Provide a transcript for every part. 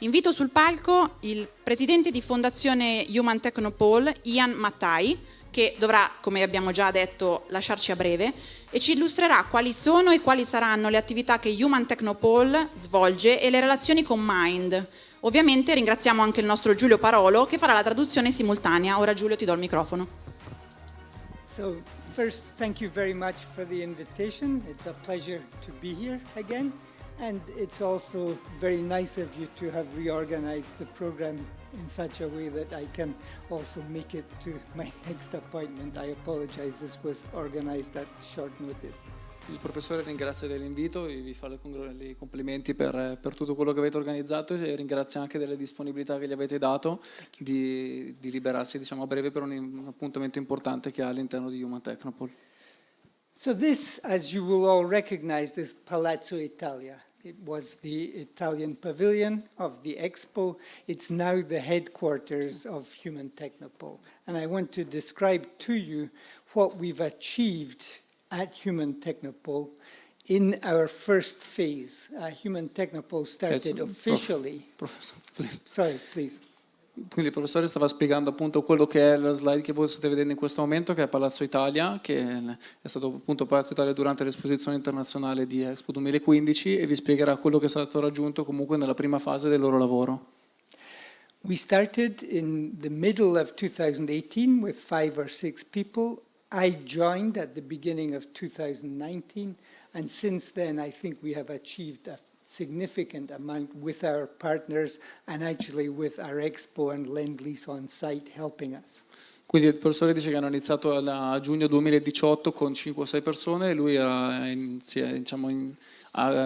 Invito sul palco il presidente di Fondazione Human Technopole, Ianin Mattaj, che dovrà, come abbiamo già detto, lasciarci a breve e ci illustrerà quali sono e quali saranno le attività che Human Technopole svolge e le relazioni con Mind. Ovviamente ringraziamo anche il nostro Giulio Parolo che farà la traduzione simultanea. Ora Giulio ti do il microfono. So first, thank you very much for the invitation. It's a pleasure to be here again. And it's also very nice of you to have reorganized the program in such a way that I can also make it to my next appointment. I apologize, this was organized at short notice. Il professore ringrazia dell'invito e vi fa i complimenti per tutto quello che avete organizzato e ringrazia anche delle disponibilità che gli avete dato di liberarsi, diciamo, a breve per un appuntamento importante che ha all'interno di Human Technopole. So this, as you will all recognize, is Palazzo Italia. It was the Italian pavilion of the Expo. It's now the headquarters of Human Technopole. And I want to describe to you what we've achieved at Human Technopole in our first phase. Human Technopole started officially. Professor, please. Sorry, please. Quindi il professore stava spiegando appunto quello che è la slide che voi state vedendo in questo momento, che è Palazzo Italia, che è stato appunto Palazzo Italia durante l'esposizione internazionale di Expo 2015 e vi spiegherà quello che è stato raggiunto comunque nella prima fase del loro lavoro. We started in the middle of 2018 with 5 or 6 people. I joined at the beginning of 2019, and since then I think we have achieved a significant amount with our partners and actually with our Expo and Lend-Lease on site helping us. Quindi il professore dice che hanno iniziato a giugno 2018 con 5 o 6 persone e lui ha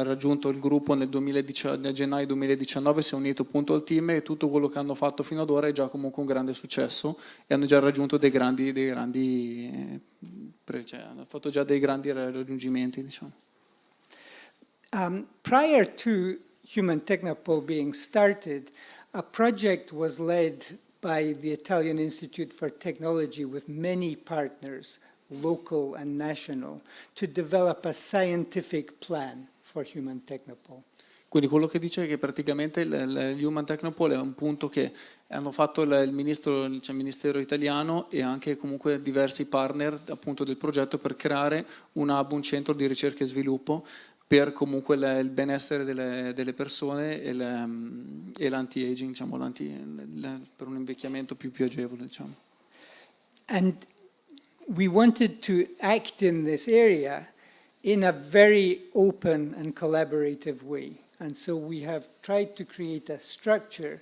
raggiunto il gruppo nel gennaio 2019, si è unito appunto al team e tutto quello che hanno fatto fino ad ora è già comunque un grande successo e hanno già raggiunto hanno fatto già dei grandi raggiungimenti, diciamo. Prior to Human Technopole being started, a project was led by the Italian Institute for Technology with many partners, local and national, to develop a scientific plan for Human Technopole. Quindi quello che dice è che praticamente il Human Technopole è un punto che hanno fatto il Ministero italiano e anche comunque diversi partner appunto del progetto per creare un hub, un centro di ricerca e sviluppo per comunque il benessere delle persone e l'anti-aging, diciamo, per un invecchiamento più agevole. Diciamo. And we wanted to act in this area in a very open and collaborative way. And so we have tried to create a structure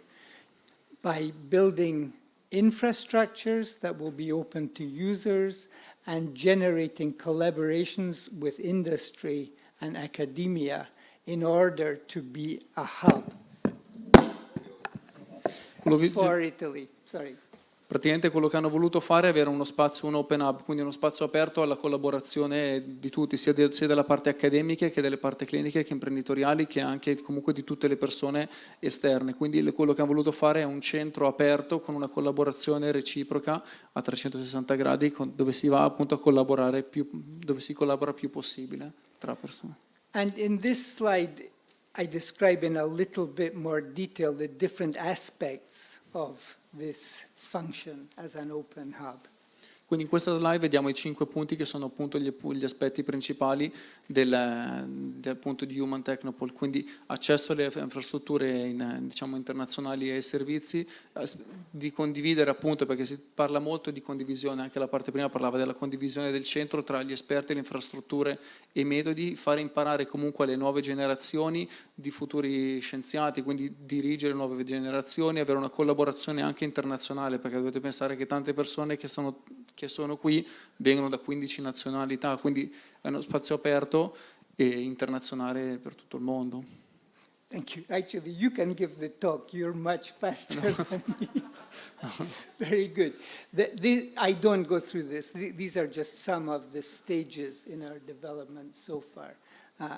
by building infrastructures that will be open to users and generating collaborations with industry and academia in order to be a hub for Italy. Sorry. Praticamente quello che hanno voluto fare è avere uno spazio, un open hub, quindi uno spazio aperto alla collaborazione di tutti, sia della parte accademica che delle parti cliniche che imprenditoriali, che anche comunque di tutte le persone esterne. Quindi quello che hanno voluto fare è un centro aperto con una collaborazione reciproca a 360 gradi, dove si va appunto a collaborare dove si collabora più possibile tra persone. And in this slide I describe in a little bit more detail the different aspects of this function as an open hub. Quindi in questa slide vediamo i 5 punti che sono appunto gli aspetti principali appunto di Human Technopole, quindi accesso alle infrastrutture diciamo internazionali e ai servizi, di condividere appunto, perché si parla molto di condivisione, anche la parte prima parlava della condivisione del centro tra gli esperti, le infrastrutture e i metodi, fare imparare comunque alle nuove generazioni di futuri scienziati, quindi dirigere nuove generazioni, avere una collaborazione anche internazionale, perché dovete pensare che tante persone che sono qui vengono da 15 nazionalità, quindi è uno spazio aperto e internazionale per tutto il mondo. Thank you. Actually, you can give the talk. You're much faster than me. Very good. I don't go through this. These are just some of the stages in our development so far.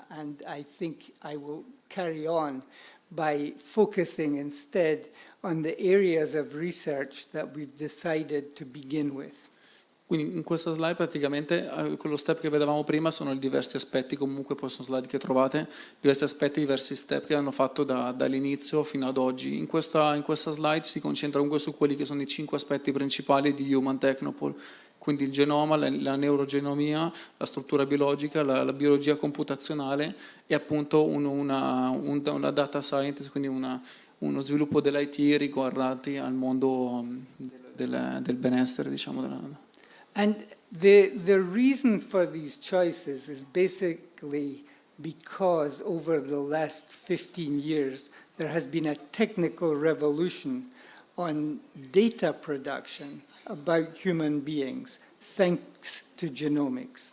And I think I will carry on by focusing instead on the areas of research that we've decided to begin with. Quindi in questa slide praticamente quello step che vedevamo prima sono i diversi aspetti, comunque poi sono slide che trovate, diversi aspetti, diversi step che hanno fatto dall'inizio fino ad oggi. In questa slide si concentra comunque su quelli che sono i 5 aspetti principali di Human Technopole, quindi il genoma, la neurogenomia, la struttura biologica, la biologia computazionale e appunto una data scientist, quindi uno sviluppo dell'IT riguardanti al mondo del benessere, diciamo. And the reason for these choices is basically because over the last 15 years there has been a technical revolution on data production about human beings thanks to genomics.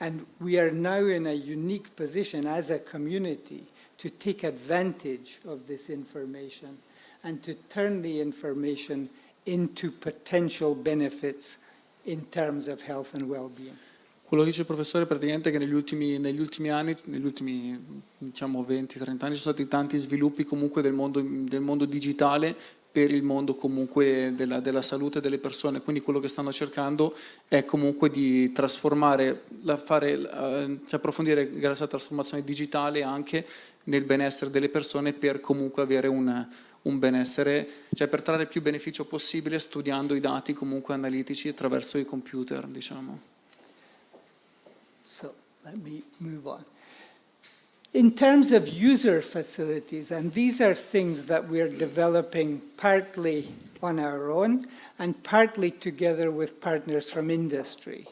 And we are now in a unique position as a community to take advantage of this information and to turn the information into potential benefits in terms of health and well-being. Quello che dice il professore praticamente è che negli ultimi anni, diciamo 20-30 anni, ci sono stati tanti sviluppi comunque del mondo digitale per il mondo comunque della salute delle persone, quindi quello che stanno cercando è comunque di trasformare, approfondire grazie alla trasformazione digitale anche nel benessere delle persone per comunque avere un benessere, cioè per trarre più beneficio possibile studiando i dati comunque analitici attraverso i computer, diciamo. So let me move on. In terms of user facilities, and these are things that we're developing partly on our own and partly together with partners from industry.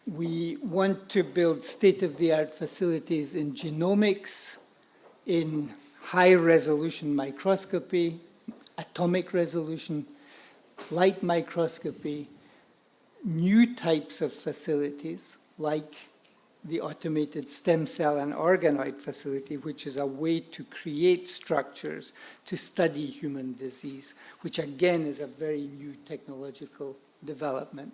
We want to build state-of-the-art facilities in genomics, in high-resolution microscopy, atomic resolution, light microscopy, new types of facilities like the automated stem cell and organoid facility, which is a way to create structures to study human disease, which again is a very new technological development.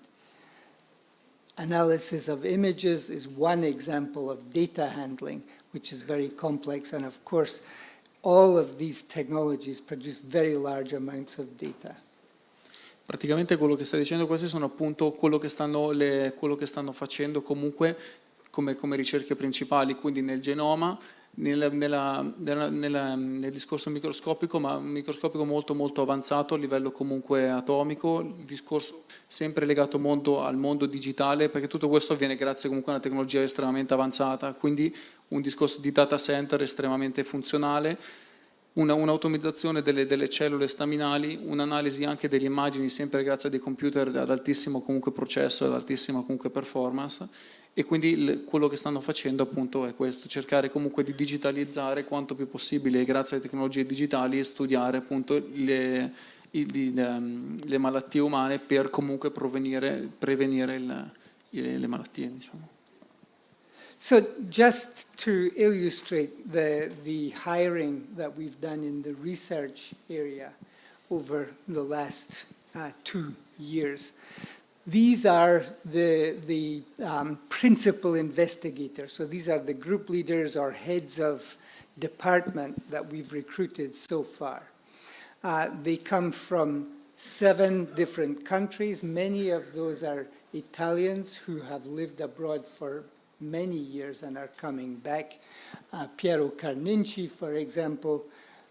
Analysis of images is one example of data handling, which is very complex, and of course, all of these technologies produce very large amounts of data. Praticamente quello che sta dicendo questi sono appunto quello che stanno facendo comunque come ricerche principali, quindi nel genoma, nel discorso microscopico, ma un microscopico molto molto avanzato a livello comunque atomico, il discorso sempre legato al mondo digitale, perché tutto questo avviene grazie comunque a una tecnologia estremamente avanzata, quindi un discorso di data center estremamente funzionale, un'automatizzazione delle cellule staminali, un'analisi anche delle immagini sempre grazie a dei computer ad altissimo comunque processo, ad altissima comunque performance, e quindi quello che stanno facendo appunto è questo, cercare comunque di digitalizzare quanto più possibile grazie alle tecnologie digitali e studiare appunto le malattie umane per comunque prevenire le malattie, diciamo. So just to illustrate the hiring that we've done in the research area over the last 2 years, these are the principal investigators. So these are the group leaders or heads of department that we've recruited so far. They come from 7 different countries. Many of those are Italians who have lived abroad for many years and are coming back. Piero Carninci, for example,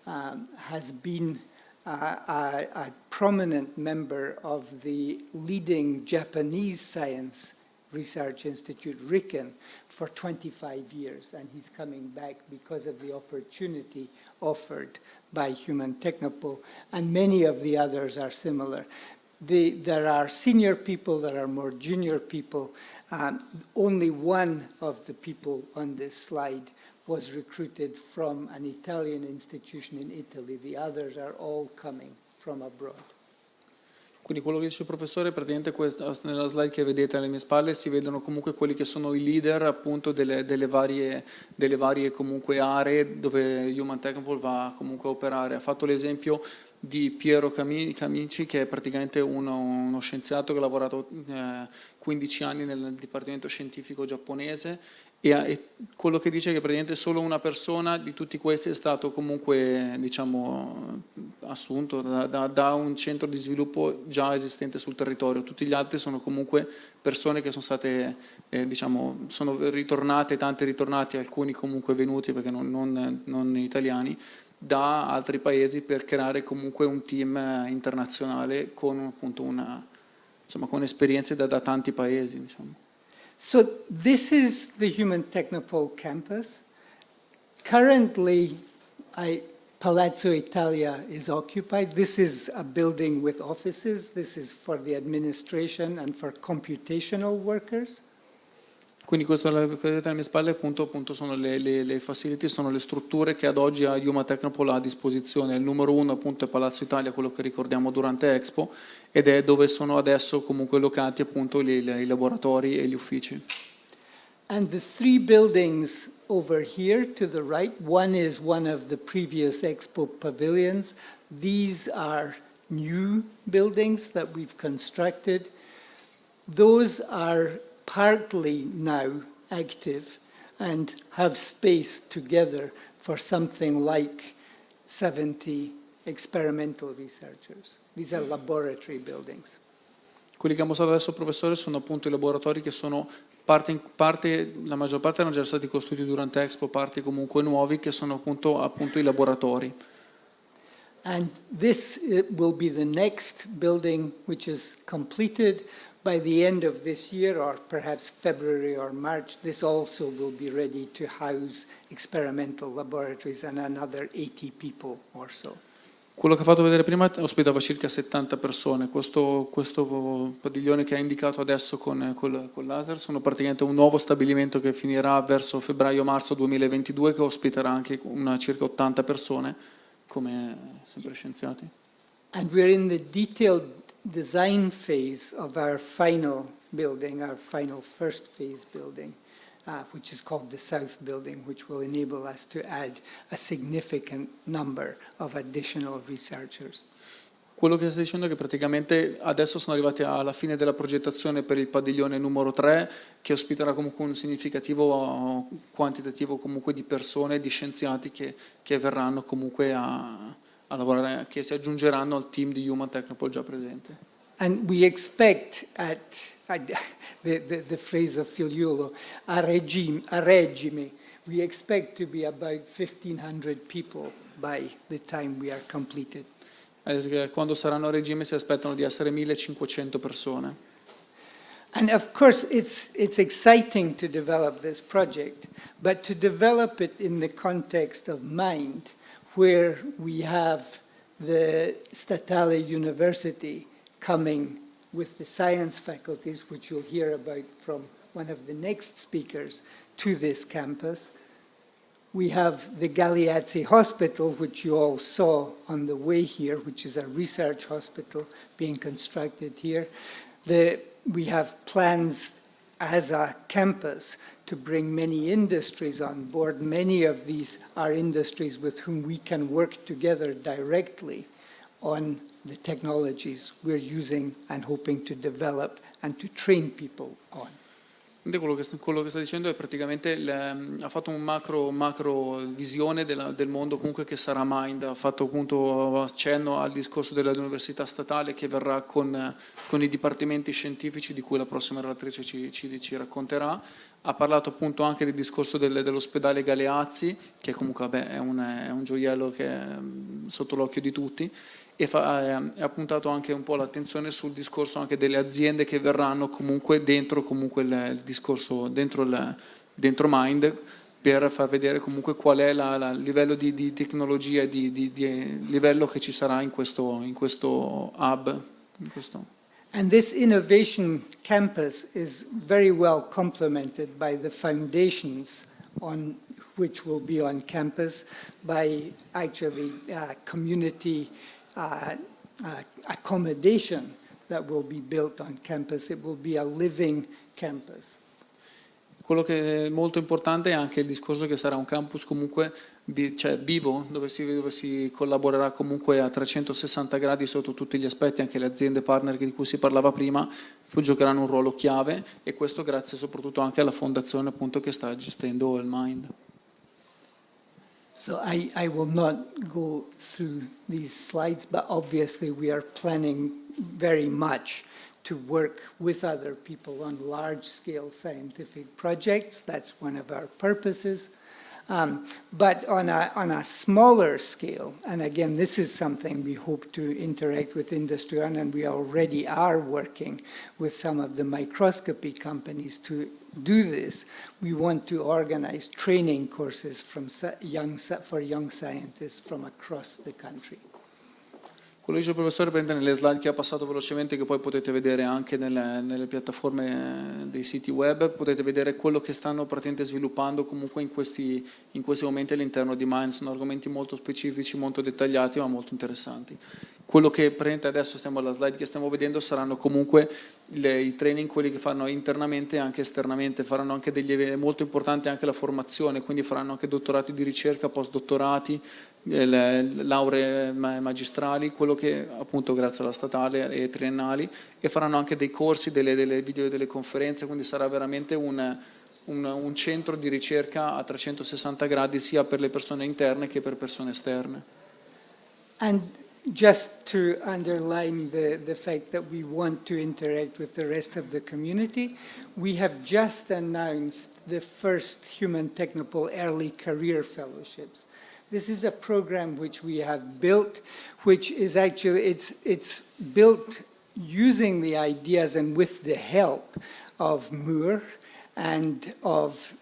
has been a prominent member of the leading Japanese science research institute, RIKEN, for 25 years, and he's coming back because of the opportunity offered by Human Technopole, and many of the others are similar. There are senior people, there are more junior people. Only one of the people on this slide was recruited from an Italian institution in Italy. The others are all coming from abroad. Quindi quello che dice il professore, praticamente nella slide che vedete alle mie spalle si vedono comunque quelli che sono i leader appunto delle varie comunque aree dove Human Technopole va comunque a operare. Ha fatto l'esempio di Piero Camici, che è praticamente uno scienziato che ha lavorato 15 anni nel Dipartimento Scientifico giapponese, e quello che dice è che praticamente solo una persona di tutti questi è stato comunque, diciamo, assunto da un centro di sviluppo già esistente sul territorio. Tutti gli altri sono comunque persone che sono state, diciamo, sono ritornate, tanti ritornati, alcuni comunque venuti perché non italiani, da altri paesi per creare comunque un team internazionale con appunto con esperienze da tanti paesi, diciamo. So this is the Human Technopole campus. Currently, Palazzo Italia is occupied. This is a building with offices. This is for the administration and for computational workers. Quindi questo che vedete alle mie spalle appunto sono le facility, sono le strutture che ad oggi Human Technopole ha a disposizione. Il numero uno appunto è Palazzo Italia, quello che ricordiamo durante Expo, ed è dove sono adesso comunque locati appunto i laboratori e gli uffici. And the three buildings over here to the right, one is one of the previous Expo pavilions. These are new buildings that we've constructed. Those are partly now active and have space together for something like 70 experimental researchers. These are laboratory buildings. Quelli che ha mostrato adesso il professore sono appunto i laboratori che sono parte, la maggior parte erano già stati costruiti durante Expo, parti comunque nuovi che sono appunto i laboratori. And this will be the next building which is completed by the end of this year, or perhaps February or March. This also will be ready to house experimental laboratories and another 80 people or so. Quello che ho fatto vedere prima ospitava circa 70 persone. Questo padiglione che ha indicato adesso con laser sono praticamente un nuovo stabilimento che finirà verso febbraio-marzo 2022, che ospiterà anche circa 80 persone, come sempre scienziati. And we're in the detailed design phase of our final building, our final first phase building, which is called the South Building, which will enable us to add a significant number of additional researchers. Quello che sta dicendo è che praticamente adesso sono arrivati alla fine della progettazione per il padiglione numero 3, che ospiterà comunque un significativo quantitativo comunque di persone, di scienziati che verranno comunque a lavorare, che si aggiungeranno al team di Human Technopole già presente. And we expect the phrase of Filiuolo, a regime, we expect to be about 1,500 people by the time we are completed. Quando saranno a regime si aspettano di essere 1.500 persone. And of course it's exciting to develop this project, but to develop it in the context of mind, where we have the Statale University coming with the science faculties, which you'll hear about from one of the next speakers, to this campus. We have the Galeazzi Hospital, which you all saw on the way here, which is a research hospital being constructed here. We have plans as a campus to bring many industries on board. Many of these are industries with whom we can work together directly on the technologies we're using and hoping to develop and to train people on. Quello che sta dicendo è praticamente ha fatto un macro visione del mondo comunque che sarà Mind, ha fatto appunto accenno al discorso dell'università statale che verrà con i dipartimenti scientifici di cui la prossima relatrice ci racconterà. Ha parlato appunto anche del discorso dell'ospedale Galeazzi, che comunque è un gioiello che è sotto l'occhio di tutti, e ha puntato anche un po' l'attenzione sul discorso anche delle aziende che verranno comunque dentro il discorso dentro Mind, per far vedere comunque qual è il livello di tecnologia, di livello che ci sarà in questo hub. And this innovation campus is very well complemented by the foundations on which will be on campus, by actually community accommodation that will be built on campus. It will be a living campus. Quello che è molto importante è anche il discorso che sarà un campus comunque vivo, dove si collaborerà comunque a 360 gradi sotto tutti gli aspetti, anche le aziende partner di cui si parlava prima, poi giocheranno un ruolo chiave, e questo grazie soprattutto anche alla fondazione appunto che sta gestendo il Mind. So I will not go through these slides, but obviously we are planning very much to work with other people on large-scale scientific projects. That's one of our purposes. But on a smaller scale, and again, this is something we hope to interact with industry on, and we already are working with some of the microscopy companies to do this. We want to organize training courses for young scientists from across the country. Quello che dice il professore prende nelle slide che ha passato velocemente, che poi potete vedere anche nelle piattaforme dei siti web, potete vedere quello che stanno praticamente sviluppando comunque in questi momenti all'interno di Mind. Sono argomenti molto specifici, molto dettagliati, ma molto interessanti. Quello che praticamente adesso alla slide che stiamo vedendo saranno comunque i training, quelli che fanno internamente e anche esternamente. Faranno anche molto importante anche la formazione, quindi faranno anche dottorati di ricerca, postdottorati, lauree magistrali, quello che appunto grazie alla statale e triennali, e faranno anche dei corsi, delle video, delle conferenze, quindi sarà veramente un centro di ricerca a 360 gradi sia per le persone interne che per persone esterne. And just to underline the fact that we want to interact with the rest of the community, we have just announced the first Human Technopole Early Career Fellowships. This is a program which we have built, which is actually, it's built using the ideas and with the help of Moore and of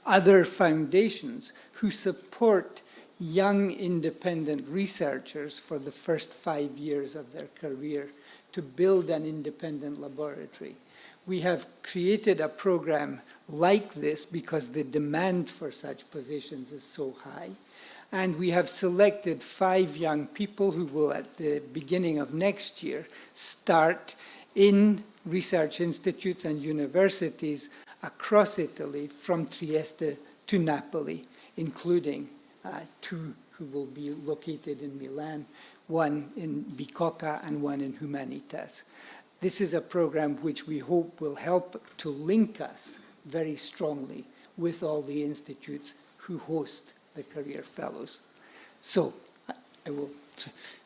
other foundations who support young independent researchers for the first 5 years of their career to build an independent laboratory. We have created a program like this because the demand for such positions is so high. And we have selected 5 young people who will, at the beginning of next year, start in research institutes and universities across Italy, from Trieste to Napoli, including 2 who will be located in Milan, 1 in Bicocca and 1 in Humanitas. This is a program which we hope will help to link us very strongly with all the institutes who host the career fellows. So, I will...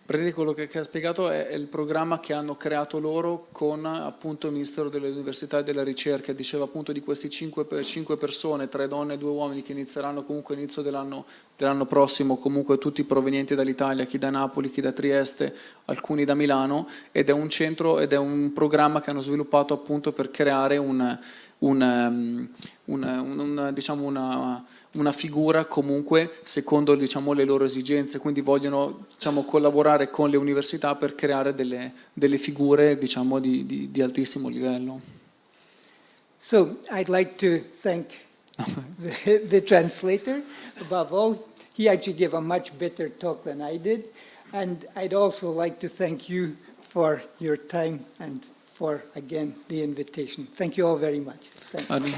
Praticamente quello che ha spiegato è il programma che hanno creato loro con appunto il Ministero dell'Università e della Ricerca. Diceva appunto di questi 5 persone, 3 donne e 2 uomini, che inizieranno comunque all'inizio dell'anno prossimo, comunque tutti provenienti dall'Italia, chi da Napoli, chi da Trieste, alcuni da Milano, ed è un centro ed è un programma che hanno sviluppato appunto per creare una figura comunque secondo le loro esigenze, quindi vogliono collaborare con le università per creare delle figure di altissimo livello. So I'd like to thank the translator. Above all, he actually gave a much better talk than I did, and I'd also like to thank you for your time and for, again, the invitation. Thank you all very much. Thank you.